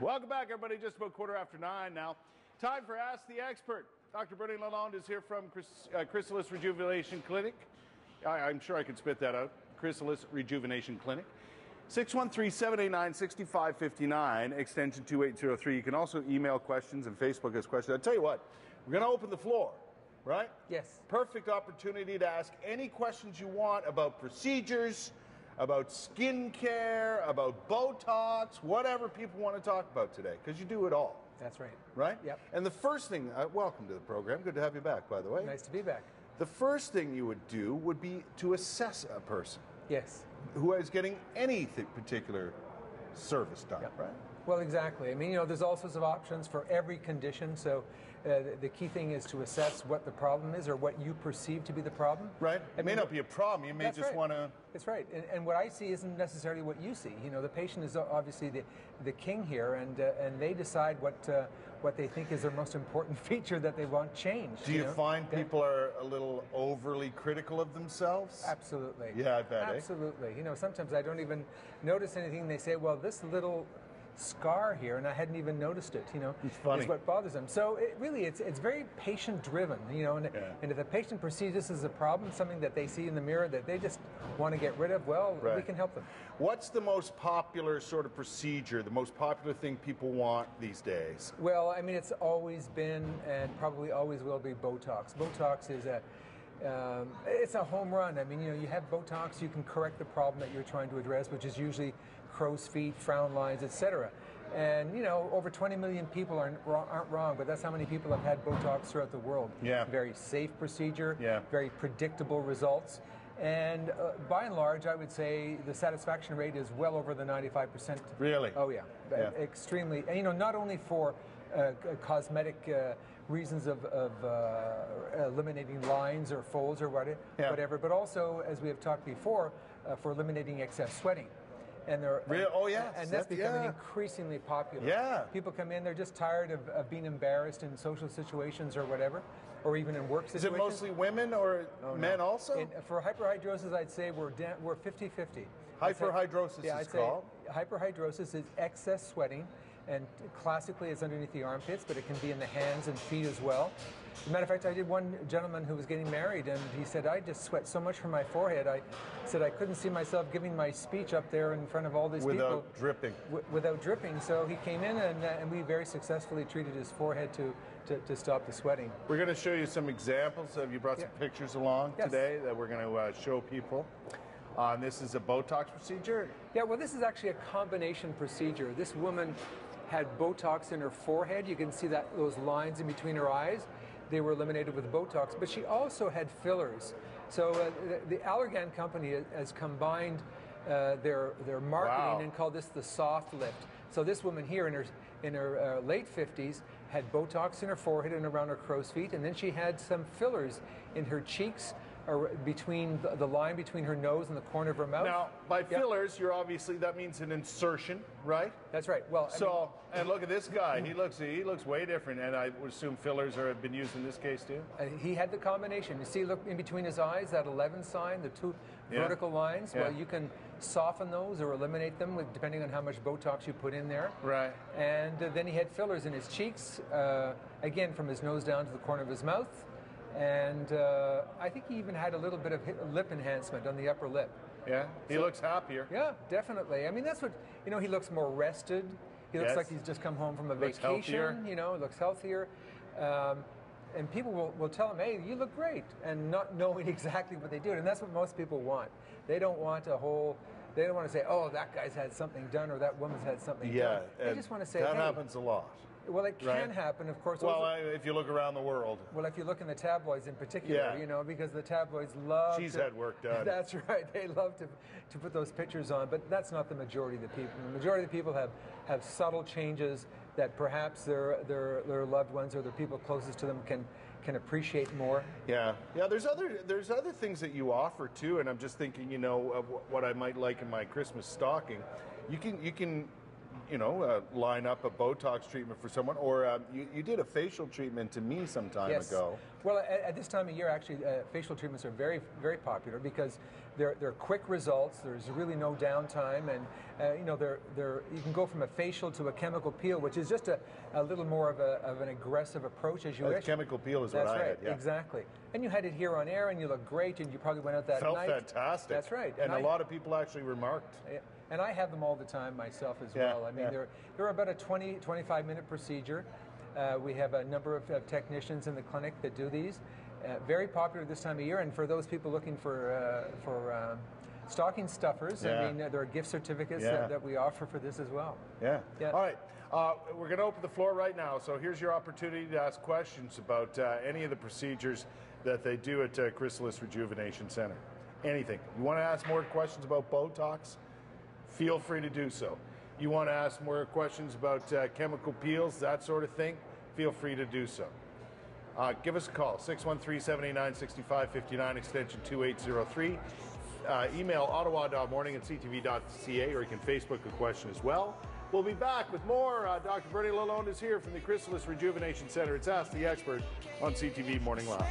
Welcome back, everybody. Just about 9:15 now. Time for Ask the Expert. Dr. Bernie Lalonde is here from Chrysalis Rejuvenation Clinic. I'm sure I can spit that out. Chrysalis Rejuvenation Clinic. 613-789-6559, extension 2803. You can also email questions and Facebook us questions. I'll tell you what, we're going to open the floor, right? Yes. Perfect opportunity to ask any questions you want about procedures, about skin care, about Botox, whatever people want to talk about today, because you do it all. That's right. Right? Yep. And the first thing, welcome to the program. Good to have you back, by the way. Nice to be back. The first thing you would do would be to assess a person. Yes. Who is getting any particular service done, Yep. right? Well, exactly. I mean, there's all sorts of options for every condition. So the key thing is to assess what the problem is or what you perceive to be the problem. Right. It may not be a problem. You may just want to... That's right. And what I see isn't necessarily what you see. The patient is obviously the king here, and they decide what they think is their most important feature that they want changed. Do you find people are a little overly critical of themselves? Absolutely. Yeah, I bet. Absolutely. Sometimes I don't even notice anything. They say, well, this little scar here, and I hadn't even noticed it, It's funny. is what bothers them. So it's very patient driven, and if the patient perceives this as a problem, something that they see in the mirror that they just want to get rid of, well, we can help them. What's the most popular sort of procedure, the most popular thing people want these days? Well, I mean, it's always been and probably always will be Botox. Botox is it's a home run. I mean, you have Botox, you can correct the problem that you're trying to address, which is usually crow's feet, frown lines, etc. And, over 20 million people aren't wrong, but that's how many people have had Botox throughout the world. Yeah. Very safe procedure, Yeah. very predictable results. And by and large, I would say the satisfaction rate is well over the 95%. Really? Oh, yeah. Extremely. And, not only for cosmetic reasons of eliminating lines or folds or whatever, but also, as we have talked before, for eliminating excess sweating. And that's becoming increasingly popular. Yeah. People come in, they're just tired of being embarrassed in social situations or whatever, or even in work situations. Is it mostly women or men also? For hyperhidrosis, I'd say we're 50-50. Hyperhidrosis is called? Hyperhidrosis is excess sweating, and classically it's underneath the armpits, but it can be in the hands and feet as well. As a matter of fact, I did one gentleman who was getting married, and he said, I just sweat so much from my forehead. I said I couldn't see myself giving my speech up there in front of all these people. Without dripping. So he came in, and we very successfully treated his forehead to stop the sweating. We're going to show you some examples. You brought some pictures along today that we're going to show people. This is a Botox procedure? Yeah, well, this is actually a combination procedure. This woman had Botox in her forehead. You can see those lines in between her eyes. They were eliminated with Botox, but she also had fillers. So the Allergan company has combined their marketing and called this the soft lift. So this woman here in her late 50s had Botox in her forehead and around her crow's feet, and then she had some fillers in her cheeks, or between the line between her nose and the corner of her mouth. Now, by fillers, that means an insertion, right? That's right. Well, and look at this guy. He looks way different, and I would assume fillers have been used in this case too. He had the combination. You see, look in between his eyes, that 11 sign, the two vertical lines. Yeah. Well, you can soften those or eliminate them depending on how much Botox you put in there. Right. And then he had fillers in his cheeks, again from his nose down to the corner of his mouth. And I think he even had a little bit of lip enhancement on the upper lip. Yeah, he looks happier. Yeah, definitely. I mean, that's what, he looks more rested. He looks like he's just come home from a vacation. Looks healthier. And people will tell him, hey, you look great, and not knowing exactly what they do. And that's what most people want. They don't want they don't want to say, oh, that guy's had something done or that woman's had something done. They just want to say, that happens a lot. Well, it can happen, of course. Well, if you look around the world. Well, if you look in the tabloids in particular, because the tabloids love She's had work done. That's right. They love to put those pictures on, but that's not the majority of the people. The majority of the people have subtle changes that perhaps their loved ones or the people closest to them can appreciate more. Yeah. There's other things that you offer too, and I'm just thinking, of what I might like in my Christmas stocking. You can line up a Botox treatment for someone, or you did a facial treatment to me some time ago. Well, at this time of year, actually, facial treatments are very, very popular because they're quick results. There's really no downtime, and you know, you can go from a facial to a chemical peel, which is just a little more of an aggressive approach as you wish. Chemical peel is That's what I right, had. Yeah. Exactly. And you had it here on air, and you look great, and you probably went out that Felt night. fantastic. That's right. And a lot of people actually remarked. And I have them all the time myself as well. I mean, they're about a 25-minute procedure. We have a number of technicians in the clinic that do these. Very popular this time of year, and for those people looking for stocking stuffers, I mean, there are gift certificates that we offer for this as well. Yeah. All right. We're going to open the floor right now, so here's your opportunity to ask questions about any of the procedures that they do at Chrysalis Rejuvenation Center. Anything. You want to ask more questions about Botox? Feel free to do so. You want to ask more questions about chemical peels, that sort of thing? Feel free to do so. Give us a call, 613-789-6559, extension 2803. Email ottawa.morning@ctv.ca, or you can Facebook a question as well. We'll be back with more. Dr. Bernie Lalonde is here from the Chrysalis Rejuvenation Center. It's Ask the Expert on CTV Morning Live.